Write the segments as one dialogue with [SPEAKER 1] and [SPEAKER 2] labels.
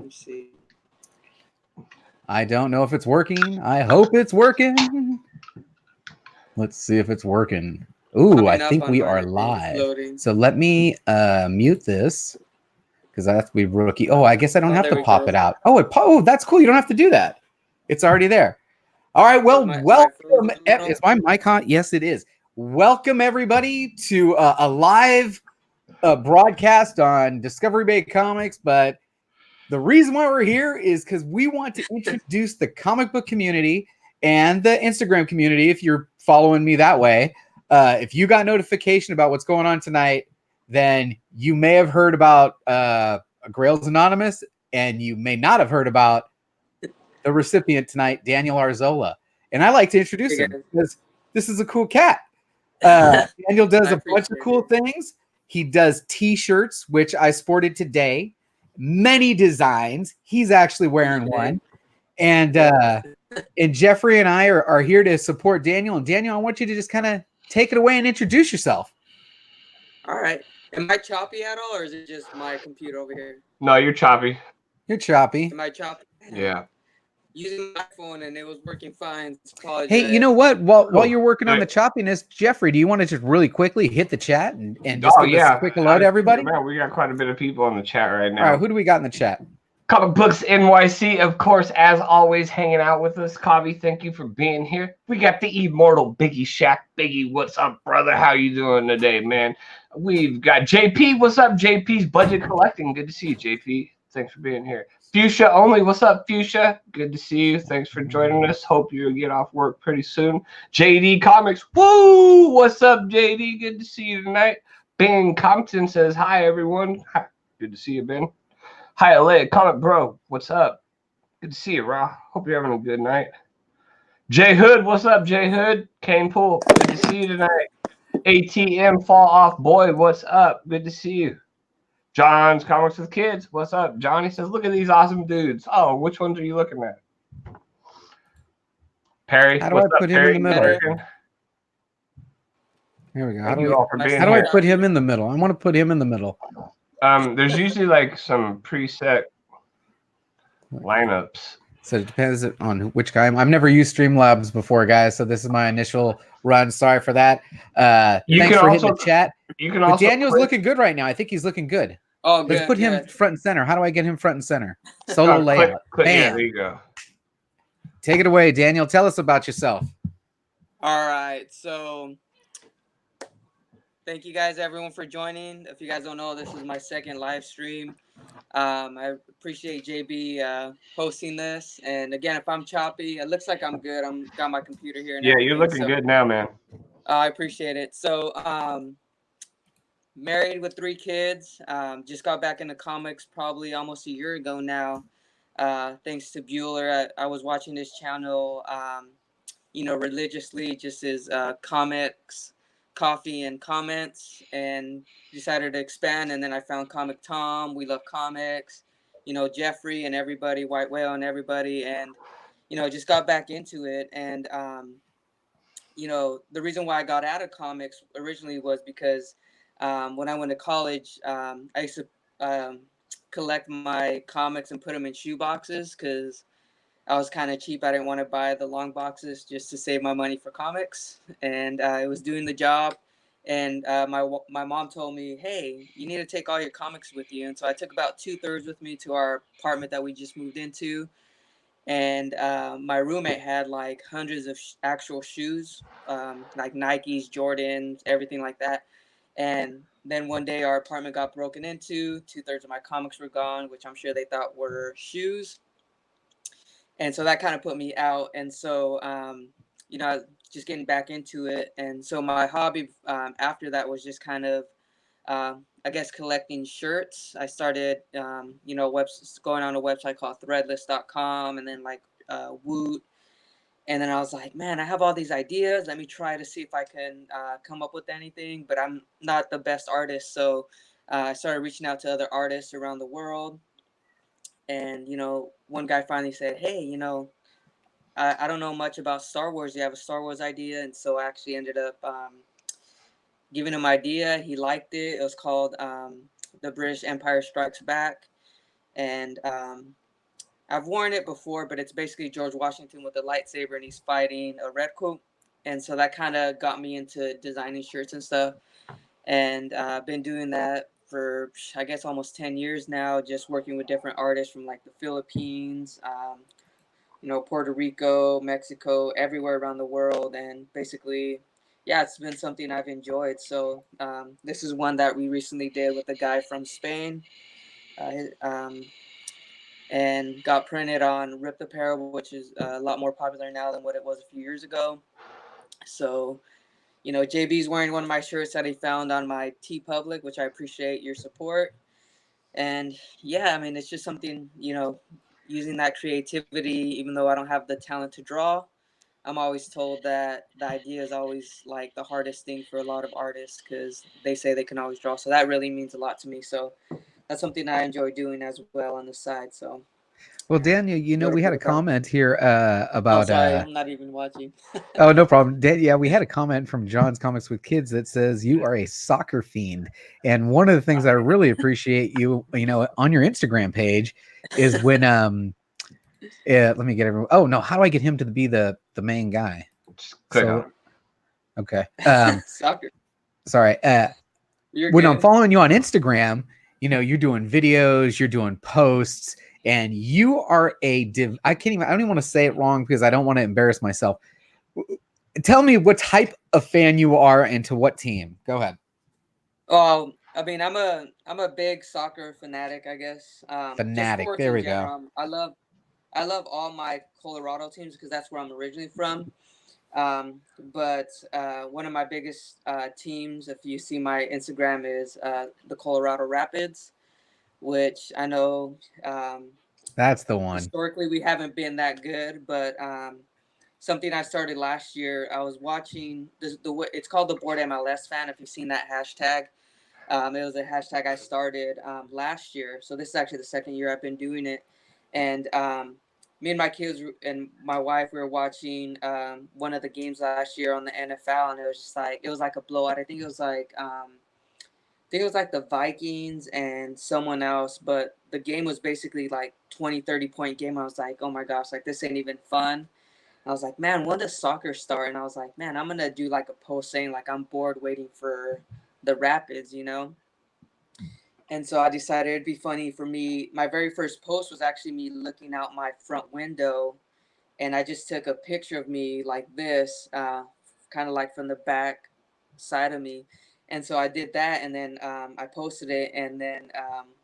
[SPEAKER 1] me see.
[SPEAKER 2] I don't know if it's working. I hope it's working. Let's see if it's working. Ooh, I think we are live. So let me mute this because I have to be rookie. Oh, I guess I don't have to pop it out. Oh, that's cool. You don't have to do that. It's already there. All right. Well, welcome. Is my mic on? Yes, it is. Welcome everybody to a live broadcast on Discovery Bay Comics. But the reason why we're here is because we want to introduce the comic book community and the Instagram community. If you're following me that way, if you got notification about what's going on tonight, then you may have heard about Grails Anonymous, and you may not have heard about the recipient tonight, Daniel Arzola. And I like to introduce him because this is a cool cat. Daniel does a bunch of cool things. He does T-shirts, which I sported today. Many designs. He's actually wearing one. And Jeffrey and I are here to support Daniel. And Daniel, I want you to just kind of take it away and introduce yourself.
[SPEAKER 1] All right. Am I choppy at all, or is it just my computer over here?
[SPEAKER 3] No, you're choppy.
[SPEAKER 2] You're choppy.
[SPEAKER 1] Am I choppy?
[SPEAKER 3] Yeah.
[SPEAKER 1] Using my phone and it was working fine. Apologize.
[SPEAKER 2] Hey, you know what? While you're working on the choppiness, Jeffrey, do you want to just really quickly hit the chat and just give us a quick hello to everybody?
[SPEAKER 3] Man, we got quite a bit of people in the chat right now.
[SPEAKER 2] All right, who do we got in the chat?
[SPEAKER 3] Comic Books NYC, of course, as always, hanging out with us. Kavi, thank you for being here. We got the immortal Biggie Shaq. Biggie, what's up, brother? How you doing today, man? We've got JP. What's up, JP's Budget Collecting? Good to see you, JP. Thanks for being here. Fuchsia Only, what's up, Fuchsia? Good to see you. Thanks for joining us. Hope you'll get off work pretty soon. JD Comics, woo! What's up, JD? Good to see you tonight. Ben Compton says, hi, everyone. Hi. Good to see you, Ben. Hi, LA, Comic Bro, what's up? Good to see you, Ra. Hope you're having a good night. Jay Hood, what's up, Jay Hood? Kane Pool, good to see you tonight. ATM Fall Off Boy, what's up? Good to see you. John's Comics with Kids, what's up? Johnny says, look at these awesome dudes. Oh, which ones are you looking at? Perry,
[SPEAKER 2] how do I put him in the middle? Here we go. How do I put him in the middle? I want to put him in the middle.
[SPEAKER 3] There's usually like some preset lineups.
[SPEAKER 2] So it depends on which guy. I've never used Streamlabs before, guys. So this is my initial run. Sorry for that. Thanks for hitting the chat. But Daniel's looking good right now. I think he's looking good.
[SPEAKER 1] Oh, good.
[SPEAKER 2] Let's put him front and center. How do I get him front and center? Solo layout.
[SPEAKER 3] Bam. Yeah, there you go.
[SPEAKER 2] Take it away, Daniel. Tell us about yourself.
[SPEAKER 1] All right. So thank you guys, everyone, for joining. If you guys don't know, this is my second live stream. I appreciate JB hosting this. And again, if I'm choppy, it looks like I'm good. Got my computer here.
[SPEAKER 3] Yeah, you're looking good now, man.
[SPEAKER 1] I appreciate it. So married with 3 kids. Just got back into comics probably almost a year ago now. Thanks to Bueller. I was watching this channel, religiously, just as comics, coffee, and comments, and decided to expand. And then I found Comic Tom, We Love Comics, Jeffrey and everybody, White Whale and everybody, and just got back into it. And the reason why I got out of comics originally was because when I went to college, I used to collect my comics and put them in shoe boxes because I was kind of cheap. I didn't want to buy the long boxes just to save my money for comics. And it was doing the job. And my mom told me, hey, you need to take all your comics with you. And so I took about 2/3 with me to our apartment that we just moved into. And my roommate had like hundreds of actual shoes, like Nikes, Jordans, everything like that. And then one day our apartment got broken into. 2/3 of my comics were gone, which I'm sure they thought were shoes. And so that kind of put me out. And so, just getting back into it. And so my hobby after that was just kind of, I guess, collecting shirts. I started, going on a website called threadless.com and then like Woot. And then I was like, man, I have all these ideas. Let me try to see if I can come up with anything. But I'm not the best artist. So I started reaching out to other artists around the world. And, one guy finally said, hey, I don't know much about Star Wars. You have a Star Wars idea? And so I actually ended up giving him an idea. He liked it. It was called The British Empire Strikes Back. and I've worn it before, but it's basically George Washington with a lightsaber, and he's fighting a redcoat, and so that kind of got me into designing shirts and stuff, and I've been doing that for, I guess, almost 10 years now, just working with different artists from like the Philippines, Puerto Rico, Mexico, everywhere around the world, and basically, yeah, it's been something I've enjoyed. So this is one that we recently did with a guy from Spain, and got printed on Rip Apparel, which is a lot more popular now than what it was a few years ago. So, JB's wearing one of my shirts that he found on my TeePublic, which I appreciate your support. And yeah, I mean, it's just something, using that creativity, even though I don't have the talent to draw. I'm always told that the idea is always like the hardest thing for a lot of artists, because they say they can always draw. So that really means a lot to me. So that's something I enjoy doing as well on the side. So,
[SPEAKER 2] well, Daniel, we had a comment here about.
[SPEAKER 1] Oh, sorry, I'm not even watching.
[SPEAKER 2] Oh, no problem. Yeah, we had a comment from John's Comics with Kids that says you are a soccer fiend, and one of the things I really appreciate you on your Instagram page is when let me get everyone. Oh no, how do I get him to be the main guy?
[SPEAKER 3] Just click on.
[SPEAKER 2] Okay.
[SPEAKER 1] Soccer.
[SPEAKER 2] Sorry.
[SPEAKER 1] You're
[SPEAKER 2] when
[SPEAKER 1] good.
[SPEAKER 2] I'm following you on Instagram, you're doing videos, you're doing posts, and you are I don't even want to say it wrong because I don't want to embarrass myself. Tell me what type of fan you are and to what team. Go ahead.
[SPEAKER 1] Oh, I mean, I'm a big soccer fanatic, I guess.
[SPEAKER 2] Fanatic. There we go.
[SPEAKER 1] I love all my Colorado teams because that's where I'm originally from. But one of my biggest teams, if you see my Instagram, is the Colorado Rapids, which I know
[SPEAKER 2] that's the one.
[SPEAKER 1] Historically, we haven't been that good, but something I started last year, I was watching it's called the Board MLS Fan. If you've seen that hashtag, it was a hashtag I started last year. So this is actually the second year I've been doing it, and me and my kids and my wife, we were watching one of the games last year on the NFL, and it was like a blowout. I think it was like the Vikings and someone else, but the game was basically like 20, 30 point game. I was like, oh my gosh, like this ain't even fun. I was like, man, when does soccer start? And I was like, man, I'm going to do like a post saying like I'm bored waiting for the Rapids, And so I decided it'd be funny for me. My very first post was actually me looking out my front window, and I just took a picture of me like this, kind of like from the back side of me. And so I did that, and then I posted it, and then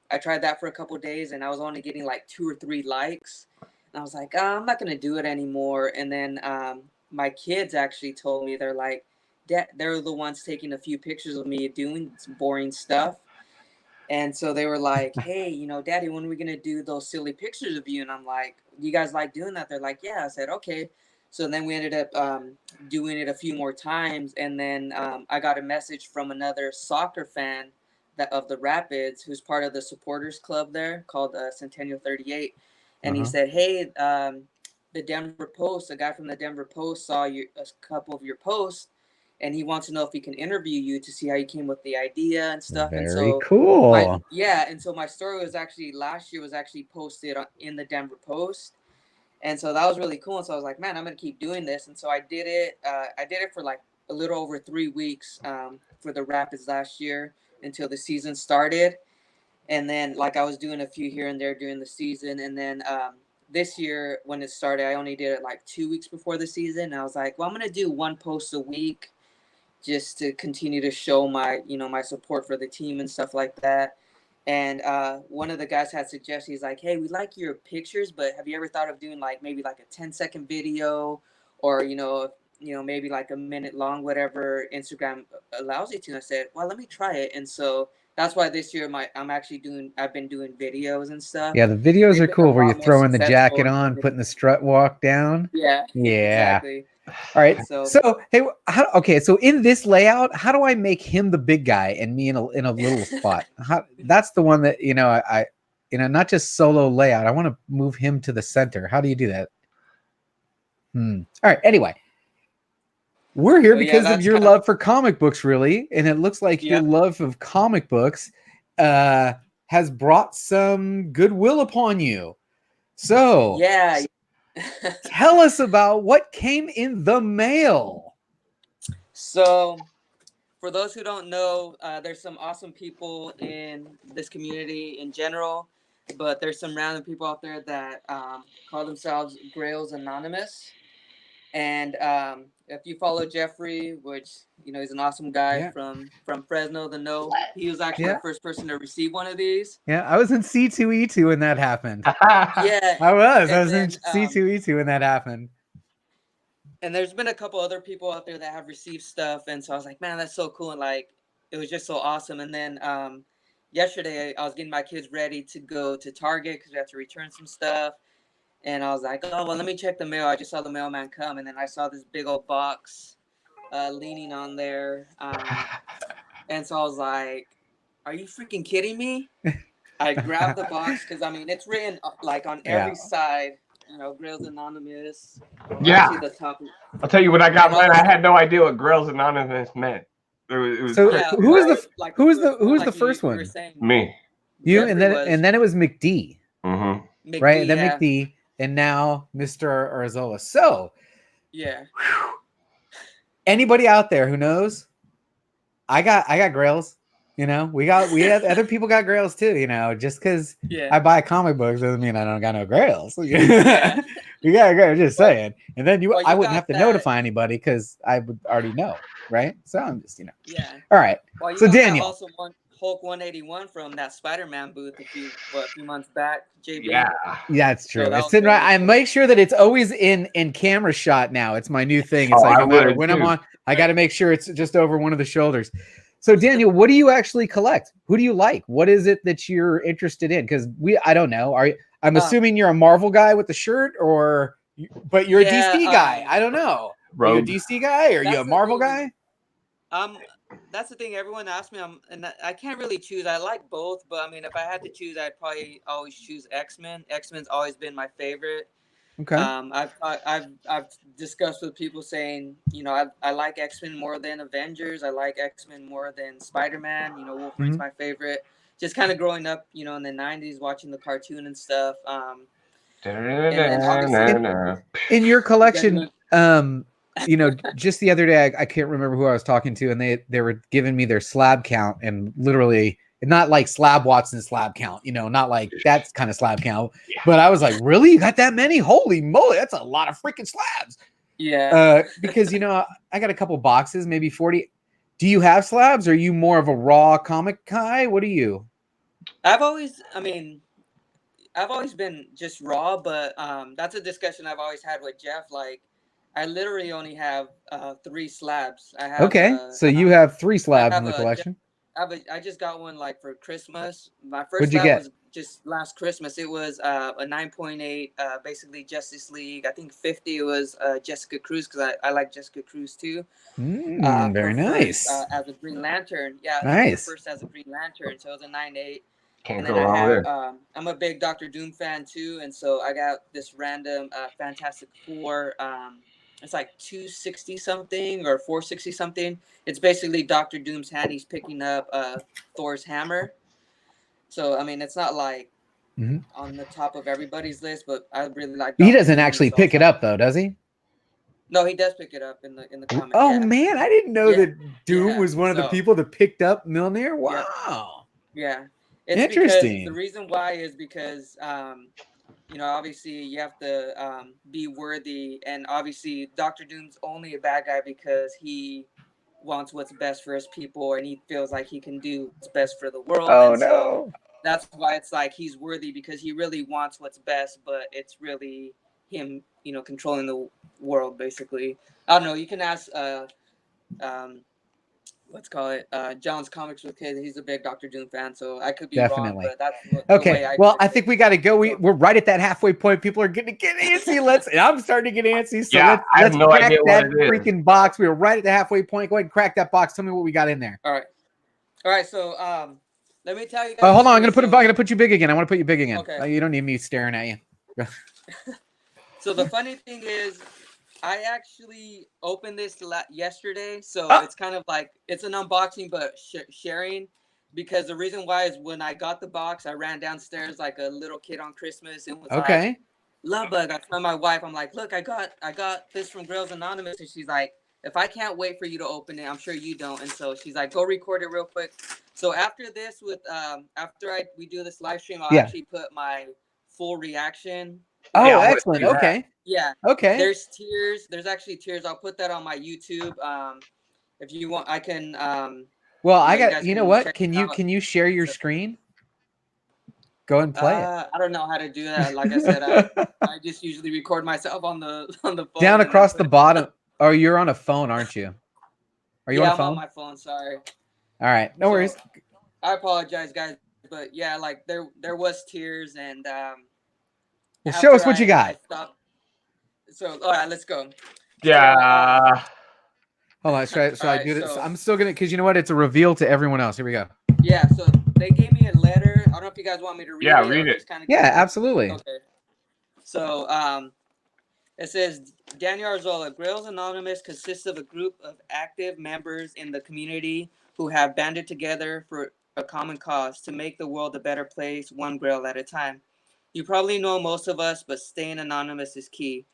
[SPEAKER 1] I tried that for a couple of days, and I was only getting like 2 or 3 likes. And I was like, oh, I'm not going to do it anymore. And then my kids actually told me, they're like, they're the ones taking a few pictures of me doing some boring stuff. And so they were like, hey, Daddy, when are we going to do those silly pictures of you? And I'm like, you guys like doing that? They're like, yeah. I said, okay. So then we ended up doing it a few more times. And then I got a message from another soccer fan of the Rapids, who's part of the supporters club there called Centennial 38. And he said, hey, the Denver Post, a guy from the Denver Post saw a couple of your posts, and he wants to know if he can interview you to see how you came with the idea and stuff.
[SPEAKER 2] Very
[SPEAKER 1] and so
[SPEAKER 2] cool.
[SPEAKER 1] And so my story was actually last year was actually posted in the Denver Post. And so that was really cool. And so I was like, man, I'm going to keep doing this. And so I did it. I did it for like a little over 3 weeks for the Rapids last year until the season started. And then like I was doing a few here and there during the season. And then this year when it started, I only did it like 2 weeks before the season. And I was like, well, I'm going to do 1 post a week just to continue to show my, my support for the team and stuff like that. And one of the guys had suggested, he's like, hey, we like your pictures, but have you ever thought of doing like maybe like a 10-second video or, maybe like a minute long, whatever Instagram allows you to? And I said, well, let me try it. And so that's why this year I've been doing videos and stuff.
[SPEAKER 2] Yeah, the videos are cool where you're throwing the jacket on, putting the strut walk down.
[SPEAKER 1] Yeah. Exactly.
[SPEAKER 2] All right. So hey, so in this layout, how do I make him the big guy and me in a little spot? That's the one that I not just solo layout. I want to move him to the center. How do you do that? All right. Anyway, we're here because of your love for comic books, really, and it looks like your love of comic books has brought some goodwill upon you. So
[SPEAKER 1] yeah.
[SPEAKER 2] tell us about what came in the mail.
[SPEAKER 1] So for those who don't know, there's some awesome people in this community in general, but there's some random people out there that call themselves Grails Anonymous. And if you follow Jeffrey, which he's an awesome guy from Fresno, he was actually the first person to receive one of these.
[SPEAKER 2] Yeah, I was in C2E2 when that happened.
[SPEAKER 1] Yeah,
[SPEAKER 2] I was in C2E2 when that happened.
[SPEAKER 1] And there's been a couple other people out there that have received stuff, and so I was like, man, that's so cool, and like it was just so awesome. And then yesterday I was getting my kids ready to go to Target because we have to return some stuff. And I was like, oh, well, let me check the mail. I just saw the mailman come, and then I saw this big old box leaning on there. And so I was like, are you freaking kidding me? I grabbed the box because, I mean, it's written like on every side, Grails Anonymous.
[SPEAKER 3] Yeah.
[SPEAKER 1] The top.
[SPEAKER 3] I'll tell you when I got mine, I had no idea what Grails Anonymous meant. It was
[SPEAKER 2] so who was the first one?
[SPEAKER 3] Me.
[SPEAKER 2] You, and then it was McD.
[SPEAKER 3] Mm-hmm.
[SPEAKER 1] McD,
[SPEAKER 2] right? And then McD. And now Mr. Arzola. So,
[SPEAKER 1] yeah.
[SPEAKER 2] Anybody out there who knows? I got Grails. We had other people got Grails too. Just because I buy comic books doesn't mean I don't got no Grails. Yeah. You got Grails. Just saying. And then I wouldn't have to notify anybody because I would already know, right? So I'm just
[SPEAKER 1] Yeah.
[SPEAKER 2] All right.
[SPEAKER 1] Well,
[SPEAKER 2] so Daniel.
[SPEAKER 1] Also Hulk 181 from that Spider-Man booth a few months back. JB.
[SPEAKER 3] Yeah,
[SPEAKER 2] that's true. So it's sitting right. I make sure that it's always in camera shot now. It's my new thing. It's like no matter when I'm on, I got to make sure it's just over one of the shoulders. So Daniel, what do you actually collect? Who do you like? What is it that you're interested in? Because I don't know. I'm assuming you're a Marvel guy with the shirt, but you're a DC guy. I don't know. Are you a DC guy or are you a Marvel guy?
[SPEAKER 1] That's the thing. Everyone asks me, and I can't really choose. I like both, but I mean, if I had to choose, I'd probably always choose X-Men. X-Men's always been my favorite.
[SPEAKER 2] Okay.
[SPEAKER 1] I've discussed with people saying, I like X-Men more than Avengers. I like X-Men more than Spider-Man. Wolverine's my favorite. Just kind of growing up, in the 90s, watching the cartoon and stuff.
[SPEAKER 2] In your collection, just the other day, I can't remember who I was talking to, and they were giving me their slab count, and literally not like Slab Watson slab count, not like that kind of slab count. Yeah. But I was like, really? You got that many? Holy moly, that's a lot of freaking slabs.
[SPEAKER 1] Yeah.
[SPEAKER 2] Because I got a couple boxes, maybe 40. Do you have slabs? Or are you more of a raw comic guy? What are you?
[SPEAKER 1] I've always been just raw, but that's a discussion I've always had with Jeff. Like, I literally only have 3 slabs. I have,
[SPEAKER 2] so you have 3 slabs in the collection.
[SPEAKER 1] I just got one like for Christmas. My first slab was just last Christmas. It was a 9.8, basically Justice League. I think 50 was Jessica Cruz because I like Jessica Cruz too.
[SPEAKER 2] Very nice.
[SPEAKER 1] As a Green Lantern, yeah.
[SPEAKER 2] Nice.
[SPEAKER 1] First as a Green Lantern, so it was a 9.8.
[SPEAKER 3] Can't go wrong with it.
[SPEAKER 1] I'm a big Doctor Doom fan too, and so I got this random Fantastic Four. It's like 260 something or 460 something. It's basically Doctor Doom's hand. He's picking up Thor's hammer. So I mean, it's not like on the top of everybody's list, but I really like.
[SPEAKER 2] He doesn't actually pick it up though, does he?
[SPEAKER 1] No, he does pick it up in the comic.
[SPEAKER 2] Oh man, I didn't know that Doom was one of the people that picked up Mjolnir. Wow.
[SPEAKER 1] Yeah. It's
[SPEAKER 2] interesting.
[SPEAKER 1] The reason why is because obviously you have to be worthy, and obviously Doctor Doom's only a bad guy because he wants what's best for his people, and he feels like he can do what's best for the world.
[SPEAKER 2] Oh, no.
[SPEAKER 1] That's why it's like he's worthy, because he really wants what's best, but it's really him, controlling the world, basically. I don't know. You can ask let's call it John's Comics with Kids. He's a big Doctor Doom fan, so I could be wrong, but that's the way I
[SPEAKER 2] think we got to go. We're right at that halfway point. People are going to get antsy. And I'm starting to get antsy. So let's crack that freaking box. We were right at the halfway point. Go ahead and crack that box. Tell me what we got in there.
[SPEAKER 1] All right. So let me tell you guys.
[SPEAKER 2] Oh, hold on. I'm going to put you big again. I want to put you big again.
[SPEAKER 1] Okay.
[SPEAKER 2] You don't need me staring at you.
[SPEAKER 1] So the funny thing is, I actually opened this yesterday, so it's kind of like it's an unboxing, but sharing. because the reason why is when I got the box, I ran downstairs like a little kid on Christmas and was
[SPEAKER 2] Okay.
[SPEAKER 1] like, love bug. I told my wife, I'm like, look, I got this from Grails Anonymous, and she's like, if I can't wait for you to open it, I'm sure you don't. And so she's like, go record it real quick. So after this, after we do this live stream, I'll actually put my full reaction.
[SPEAKER 2] Oh,
[SPEAKER 3] Yeah,
[SPEAKER 2] excellent. Okay.
[SPEAKER 1] Yeah.
[SPEAKER 2] Okay.
[SPEAKER 1] There's tears. There's actually tears. I'll put that on my YouTube. If you want, I can.
[SPEAKER 2] Well, I got. You know what? Can you share your screen? Go ahead and play it.
[SPEAKER 1] I don't know how to do that. Like I said, I just usually record myself on the phone.
[SPEAKER 2] Down across the bottom. Oh, you're on a phone, aren't you? Are you on a phone?
[SPEAKER 1] I'm on my phone. Sorry.
[SPEAKER 2] All right, no worries.
[SPEAKER 1] I apologize, guys, but yeah, like there was tears, and
[SPEAKER 2] well, show us what you got.
[SPEAKER 1] So all right, let's go.
[SPEAKER 3] Yeah.
[SPEAKER 2] Hold on, should I do this? I'm still gonna, because you know what? It's a reveal to everyone else. Here we go.
[SPEAKER 1] Yeah, so they gave me a letter. I don't know if you guys want me to read it.
[SPEAKER 3] Yeah, read it.
[SPEAKER 2] Yeah, absolutely.
[SPEAKER 1] Okay. So it says, Daniel Arzola, Grails Anonymous consists of a group of active members in the community who have banded together for a common cause to make the world a better place, one Grail at a time. You probably know most of us, but staying anonymous is key.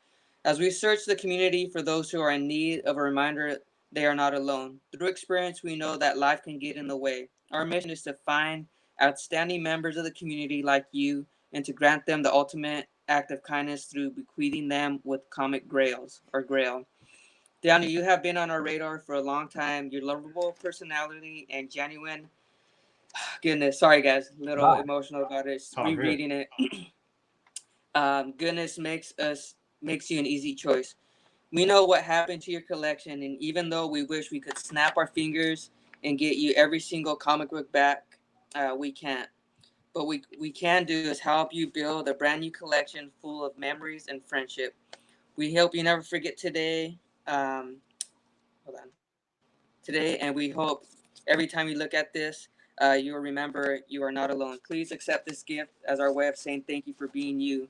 [SPEAKER 1] As we search the community for those who are in need of a reminder they are not alone. Through experience, we know that life can get in the way. Our mission is to find outstanding members of the community like you and to grant them the ultimate act of kindness through bequeathing them with comic grails or grail. Daniel, you have been on our radar for a long time. Your lovable personality and genuine goodness. Sorry, guys, a little emotional about it. Rereading it. Goodness makes you an easy choice. We know what happened to your collection, and even though we wish we could snap our fingers and get you every single comic book back, we can't. But we can do is help you build a brand new collection full of memories and friendship. We hope you never forget today. Today, and we hope every time you look at this, you will remember you are not alone. Please accept this gift as our way of saying thank you for being you.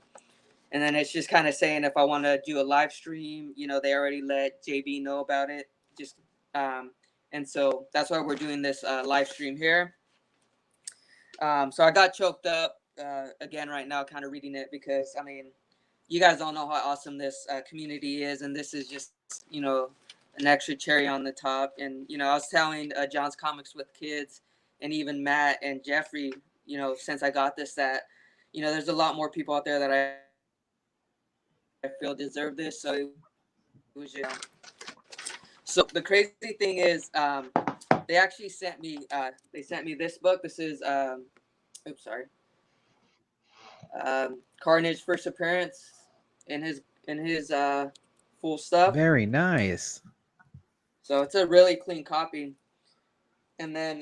[SPEAKER 1] And then it's just kind of saying if I want to do a live stream, they already let JB know about it. And so that's why we're doing this live stream here. So I got choked up again right now, kind of reading it because, you guys don't know how awesome this community is. And this is just, an extra cherry on the top. And, I was telling John's Comics with Kids and even Matt and Jeffrey, since I got this, that, there's a lot more people out there that I feel deserve this. So it was So the crazy thing is, they actually sent me this book. This is Carnage first appearance in his full stuff.
[SPEAKER 2] Very nice.
[SPEAKER 1] So it's a really clean copy. And then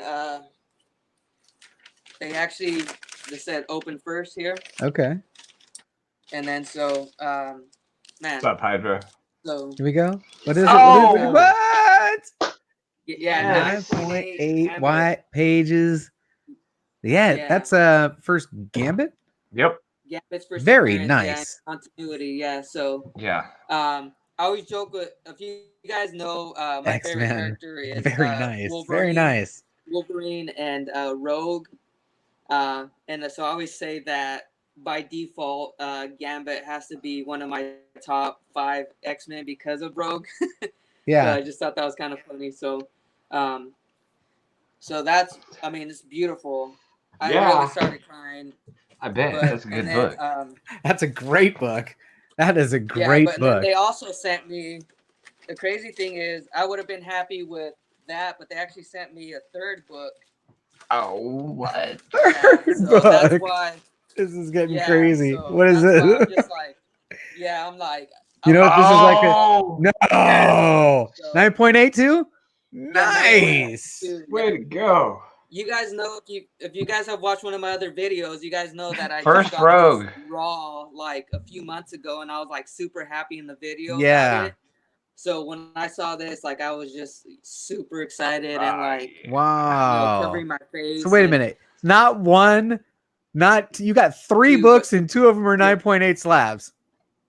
[SPEAKER 1] they said open first here.
[SPEAKER 2] Okay.
[SPEAKER 1] And then so man.
[SPEAKER 3] What's up, Hydra?
[SPEAKER 2] So here we go. What is it?
[SPEAKER 3] Oh!
[SPEAKER 2] What?
[SPEAKER 1] Yeah,
[SPEAKER 2] 9.8 white pages. Yeah, that's first Gambit.
[SPEAKER 3] Yep.
[SPEAKER 1] Gambit's first.
[SPEAKER 2] Very nice.
[SPEAKER 1] Continuity, yeah. So
[SPEAKER 3] yeah.
[SPEAKER 1] I always joke with if you guys know my
[SPEAKER 2] X-Men.
[SPEAKER 1] favorite character is
[SPEAKER 2] very nice.
[SPEAKER 1] Wolverine,
[SPEAKER 2] very nice.
[SPEAKER 1] Wolverine and Rogue. And so I always say that by default, Gambit has to be one of my top 5 X-Men because of Rogue.
[SPEAKER 2] Yeah.
[SPEAKER 1] So I just thought that was kind of funny. So, so that's, it's beautiful. I really started crying.
[SPEAKER 3] I bet. That's a good book.
[SPEAKER 2] That's a great book. That is a great book.
[SPEAKER 1] They also sent me, the crazy thing is, I would have been happy with that, but they actually sent me a 3rd book.
[SPEAKER 3] Oh, what?
[SPEAKER 2] Third book.
[SPEAKER 1] That's why.
[SPEAKER 2] This is getting crazy.
[SPEAKER 1] So
[SPEAKER 2] what is it?
[SPEAKER 1] I'm just like, I'm like.
[SPEAKER 2] You know what this is like? No. 9.82? Nice.
[SPEAKER 3] Way to go.
[SPEAKER 1] You guys know if you guys have watched one of my other videos, you guys know that I
[SPEAKER 3] first
[SPEAKER 1] just got
[SPEAKER 3] Rogue
[SPEAKER 1] this raw like a few months ago, and I was like super happy in the video.
[SPEAKER 2] Yeah.
[SPEAKER 1] So when I saw this, like I was just super excited and like
[SPEAKER 2] wow,
[SPEAKER 1] covering my face.
[SPEAKER 2] So wait a minute, not one, not you got 3 books and 2 of them are 9.8 slabs.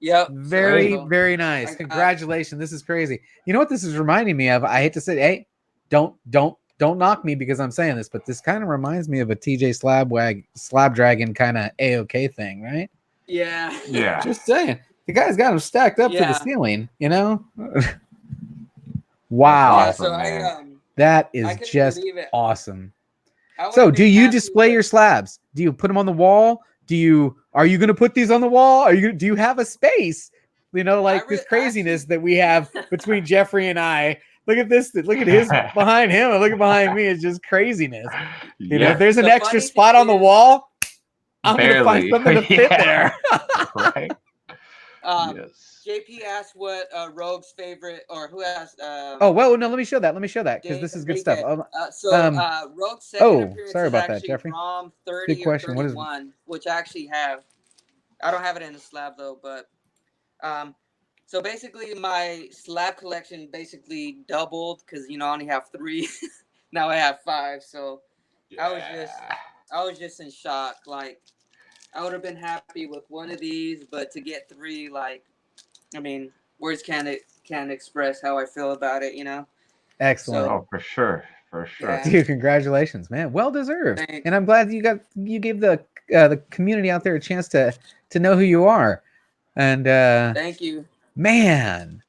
[SPEAKER 1] Yep.
[SPEAKER 2] Very nice. Congratulations. This is crazy. You know what this is reminding me of? I hate to say, hey, don't don't knock me because I'm saying this, but this kind of reminds me of a TJ Slab Dragon kind of AOK thing, right?
[SPEAKER 1] Yeah.
[SPEAKER 3] Yeah.
[SPEAKER 2] Just saying. The guy's got them stacked up to the ceiling, you know? Wow.
[SPEAKER 3] Awesome,
[SPEAKER 1] yeah, so
[SPEAKER 2] that is just awesome.
[SPEAKER 1] So
[SPEAKER 2] do you display your slabs? Do you put them on the wall? Are you going to put these on the wall? Do you have a space? You know, like this craziness that we have between Jeffrey and I. Look at this. Look at his behind him and look at behind me. It's just craziness. You know, if there's an extra spot on the wall, I'm going to find something to fit there.
[SPEAKER 3] Right.
[SPEAKER 1] Yes. JP asked what Rogue's favorite, or who asked.
[SPEAKER 2] Oh, well, no, let me show that. Because this is good stuff.
[SPEAKER 1] Rogue's second appearance
[SPEAKER 2] sorry about that,
[SPEAKER 1] actually
[SPEAKER 2] Jeffrey.
[SPEAKER 1] ROM 30
[SPEAKER 2] good question.
[SPEAKER 1] or 31, which I actually have. I don't have it in the slab though, but so basically my slab collection basically doubled because I only have 3. Now I have 5. So I was just in shock. Like I would have been happy with one of these, but to get 3, like, I mean, words can't express how I feel about it,
[SPEAKER 2] Excellent.
[SPEAKER 3] So, for sure.
[SPEAKER 1] Yeah.
[SPEAKER 2] Dude, congratulations, man. Well deserved.
[SPEAKER 1] Thanks.
[SPEAKER 2] And I'm glad you gave the community out there a chance to know who you are. And
[SPEAKER 1] thank you.
[SPEAKER 2] Man,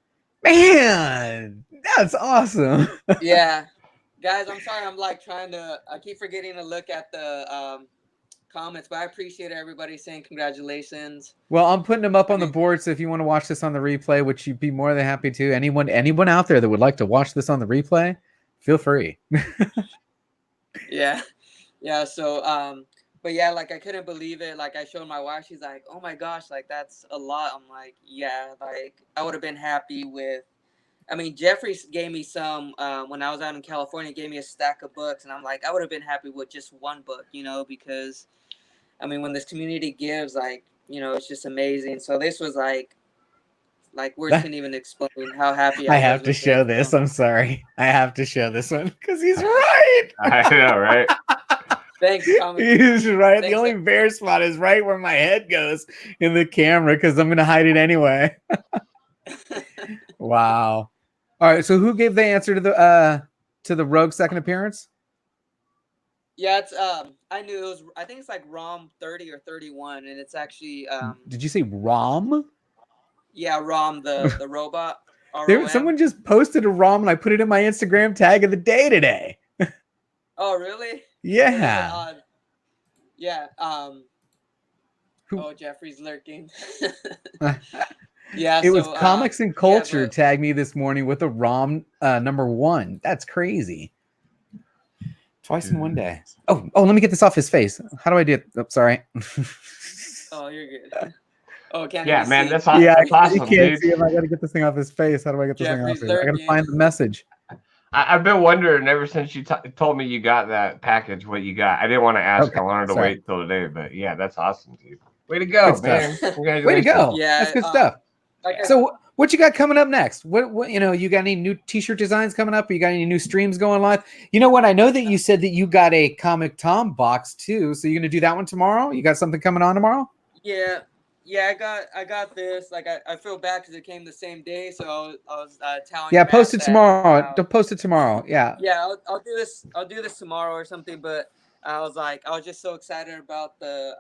[SPEAKER 2] that's awesome.
[SPEAKER 1] Yeah. Guys, I'm sorry. I'm like I keep forgetting to look at the comments, but I appreciate everybody saying congratulations.
[SPEAKER 2] Well, I'm putting them up on the board, so if you want to watch this on the replay, which you'd be more than happy to, anyone out there that would like to watch this on the replay, feel free.
[SPEAKER 1] Yeah. So but yeah, like I couldn't believe it. Like I showed my wife, she's like, "Oh my gosh, like that's a lot." I'm like, "Yeah, like I would have been happy with." I mean, Jeffrey gave me some when I was out in California. Gave me a stack of books, and I'm like, I would have been happy with just one book, because I mean, when this community gives, like, it's just amazing. So this was like words can't even explain how happy
[SPEAKER 2] I have to show this. I'm sorry, I have to show this one because he's right.
[SPEAKER 3] I know, right?
[SPEAKER 1] Thanks,
[SPEAKER 2] He's right. The only bare spot is right where my head goes in the camera because I'm gonna hide it anyway. Wow. All right. So who gave the answer to the Rogue second appearance?
[SPEAKER 1] Yeah, it's I knew it was. I think it's like ROM 30 or 31, and it's actually.
[SPEAKER 2] Did you say ROM?
[SPEAKER 1] Yeah, ROM the robot.
[SPEAKER 2] Someone just posted a ROM, and I put it in my Instagram tag of the day today.
[SPEAKER 1] Oh really?
[SPEAKER 2] Yeah.
[SPEAKER 1] Yeah. Oh, Jeffrey's lurking. Yeah.
[SPEAKER 2] It was Comics and Culture tagged me this morning with a ROM #1. That's crazy. Twice in one day. Oh, let me get this off his face. How do I do it? Oh, sorry.
[SPEAKER 1] Oh, you're good. Oh, can't
[SPEAKER 3] man,
[SPEAKER 1] see?
[SPEAKER 3] that's awesome.
[SPEAKER 2] Yeah,
[SPEAKER 3] that's awesome,
[SPEAKER 2] you can't
[SPEAKER 3] dude.
[SPEAKER 2] see him. I got to get this thing off his face. How do I get this thing off? I got to find the message.
[SPEAKER 3] I've been wondering ever since you told me you got that package, what you got. I didn't want to ask. I wanted to wait till today, but yeah, that's awesome, dude. Way to go, man!
[SPEAKER 2] Way to go!
[SPEAKER 1] Yeah,
[SPEAKER 2] that's good stuff. So, what you got coming up next? What you got any new T-shirt designs coming up? Or you got any new streams going live? You know what? I know that you said that you got a Comic Tom box too. So you're gonna do that one tomorrow? You got something coming on tomorrow?
[SPEAKER 1] Yeah. I got this. Like I feel bad because it came the same day, so I was telling.
[SPEAKER 2] Yeah, post it tomorrow. Post it tomorrow. Yeah.
[SPEAKER 1] Yeah, I'll do this. I'll do this tomorrow or something. But I was just so excited about the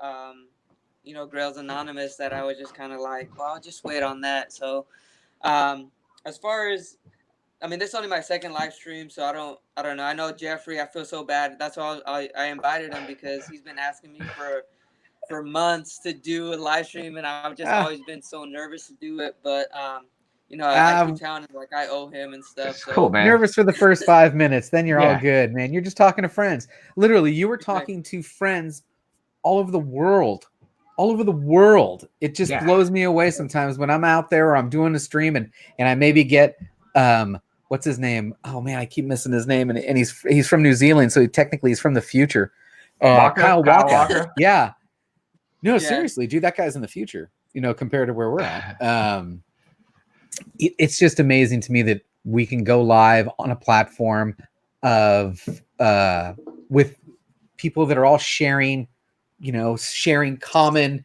[SPEAKER 1] Grails Anonymous that I was just kind of like, well, I'll just wait on that. So, as far as, I mean, this is only my second live stream, so I don't know. I know Jeffrey. I feel so bad. That's why I invited him because he's been asking me for months to do a live stream, and I've just always been so nervous to do it. But I keep telling him like I owe him and stuff. So.
[SPEAKER 3] Cool, man.
[SPEAKER 2] Nervous for the first 5 minutes, then you're all good, man. You're just talking to friends. Literally, you were talking to friends all over the world. All over the world. It just blows me away sometimes when I'm out there or I'm doing a stream and I maybe get what's his name? Oh man, I keep missing his name, and he's from New Zealand, so technically he's from the future. Kyle Walker. Yeah. No, seriously, dude, that guy's in the future, compared to where we're at. It's just amazing to me that we can go live on a platform of with people that are all sharing common,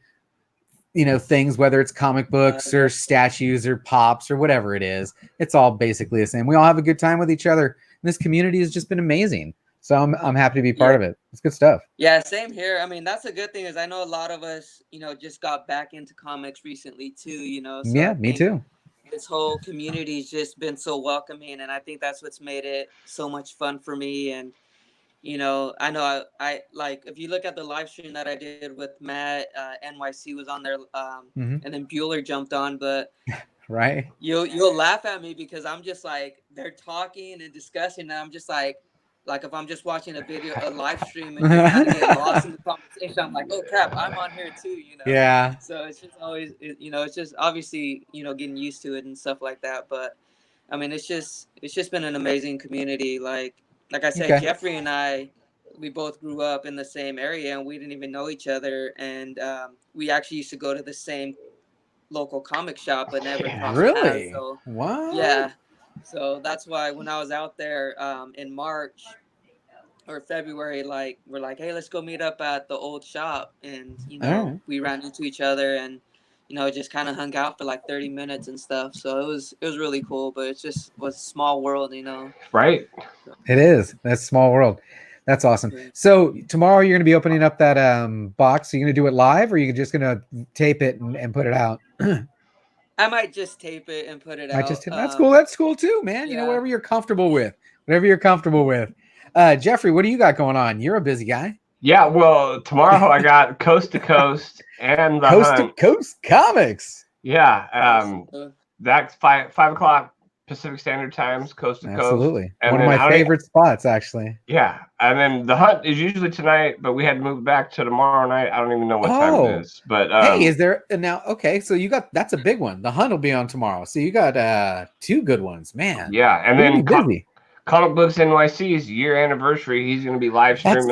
[SPEAKER 2] things, whether it's comic books or statues or pops or whatever it is. It's all basically the same. We all have a good time with each other. This community has just been amazing. So I'm happy to be part of it. It's good stuff.
[SPEAKER 1] Yeah, same here. I mean, that's a good thing is I know a lot of us, just got back into comics recently too, So
[SPEAKER 2] yeah, me too.
[SPEAKER 1] This whole community's just been so welcoming, and I think that's what's made it so much fun for me. And I know I like, if you look at the live stream that I did with Matt, NYC was on there, and then Bueller jumped on, but
[SPEAKER 2] right,
[SPEAKER 1] you'll laugh at me because I'm just like, they're talking and discussing, and I'm just like if I'm just watching a live stream and just kind of get lost in the conversation, I'm like, oh crap, I'm on here too,
[SPEAKER 2] Yeah.
[SPEAKER 1] So it's just always, it's just obviously, getting used to it and stuff like that. But I mean, it's just been an amazing community. Like I said, Jeffrey and I, we both grew up in the same area and we didn't even know each other. And we actually used to go to the same local comic shop, but never crossed paths. So,
[SPEAKER 2] what?
[SPEAKER 1] Yeah. So that's why when I was out there in March or February, like we're like, hey, let's go meet up at the old shop. And, we ran into each other and, just kind of hung out for like 30 minutes and stuff. So it was really cool, but it just was a small world,
[SPEAKER 3] Right.
[SPEAKER 2] It is. That's small world. That's awesome. Yeah. So tomorrow you're going to be opening up that box. Are you going to do it live or are you just going to tape it and put it out?
[SPEAKER 1] I might just tape it and put it out.
[SPEAKER 2] That's cool. That's cool too, man. Yeah. Whatever you're comfortable with. Whatever you're comfortable with. Jeffrey, what do you got going on? You're a busy guy.
[SPEAKER 3] Yeah, well, tomorrow I got Coast to Coast and the
[SPEAKER 2] Coast to Coast Comics.
[SPEAKER 3] Yeah, that's 5 o'clock Pacific Standard Times, Coast to Coast.
[SPEAKER 2] Absolutely, one of my favorite spots, actually.
[SPEAKER 3] Yeah, and then the hunt is usually tonight, but we had to move back to tomorrow night. I don't even know what time it is. But
[SPEAKER 2] hey, is there now? Okay, so you got that's a big one. The hunt will be on tomorrow, so you got 2 good ones, man.
[SPEAKER 3] Yeah, and then
[SPEAKER 2] busy.
[SPEAKER 3] Comic Books NYC's year anniversary. He's going to be live streaming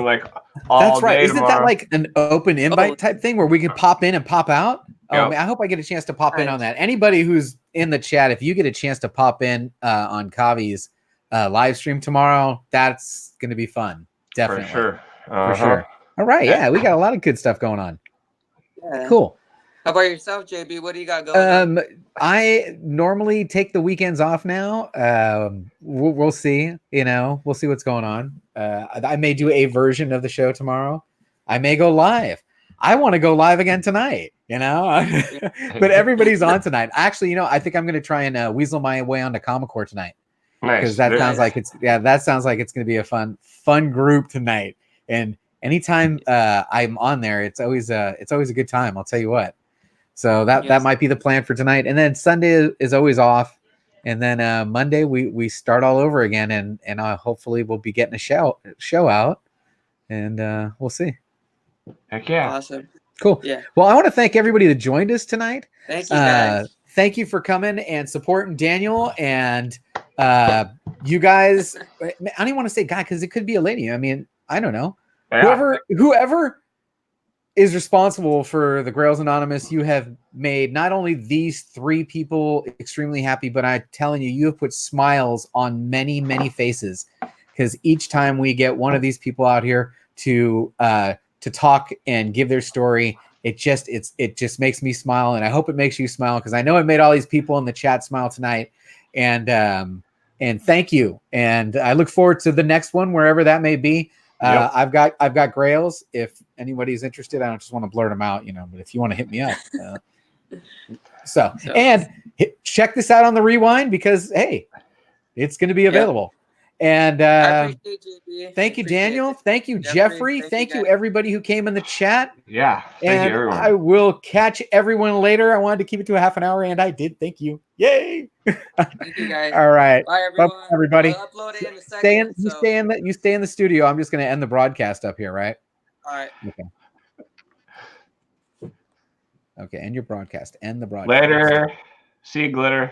[SPEAKER 3] all day.
[SPEAKER 2] That's right.
[SPEAKER 3] Tomorrow.
[SPEAKER 2] Isn't that like an open invite type thing where we can pop in and pop out? Oh, man, I hope I get a chance to pop in on that. Anybody who's in the chat, if you get a chance to pop in on Kavi's live stream tomorrow, that's going to be fun. Definitely.
[SPEAKER 3] For sure.
[SPEAKER 2] For sure. All right. Yeah, we got a lot of good stuff going on.
[SPEAKER 1] Yeah.
[SPEAKER 2] Cool.
[SPEAKER 1] How about yourself, JB? What do you got going on?
[SPEAKER 2] I normally take the weekends off now. We'll see. We'll see what's going on. I may do a version of the show tomorrow. I may go live. I want to go live again tonight. But everybody's on tonight. Actually, I think I'm going to try and weasel my way onto Comic-Core tonight.
[SPEAKER 3] Nice.
[SPEAKER 2] Because that sounds like it's going to be a fun group tonight. And anytime I'm on there, it's always a good time. I'll tell you what. So that might be the plan for tonight. And then Sunday is always off. And then Monday we start all over again. And hopefully we'll be getting a show out. And we'll see.
[SPEAKER 3] Heck yeah.
[SPEAKER 1] Awesome.
[SPEAKER 2] Cool.
[SPEAKER 1] Yeah.
[SPEAKER 2] Well, I want to thank everybody that joined us tonight.
[SPEAKER 1] Thank you, guys.
[SPEAKER 2] Thank you for coming and supporting Daniel. And you guys, I don't even want to say guy because it could be a lady. I mean, I don't know. Yeah. Whoever is responsible for the Grails Anonymous, you have made not only these 3 people extremely happy, but I'm telling you, you have put smiles on many, many faces. Because each time we get one of these people out here to talk and give their story, it just makes me smile, and I hope it makes you smile because I know it made all these people in the chat smile tonight. And thank you, and I look forward to the next one wherever that may be. Yep. I've got Grails. If anybody's interested, I don't just want to blurt them out, but if you want to hit me up, and check this out on the rewind because hey, it's going to be available. Yep. And
[SPEAKER 1] I appreciate you,
[SPEAKER 2] thank you, Daniel. Thank you, Jeffrey. Thank you, everybody who came in the chat.
[SPEAKER 3] Yeah,
[SPEAKER 2] thank you, everyone. I will catch everyone later. I wanted to keep it to a half an hour, and I did. Thank you. Yay!
[SPEAKER 1] Thank you, guys.
[SPEAKER 2] All right.
[SPEAKER 1] Bye, everyone.
[SPEAKER 2] Bye, everybody.
[SPEAKER 1] I'll upload it in a second.
[SPEAKER 2] You stay in the studio. I'm just going to end the broadcast up here, right?
[SPEAKER 1] All right.
[SPEAKER 2] Okay. End your broadcast. End the broadcast.
[SPEAKER 3] Later. See you, Glitter.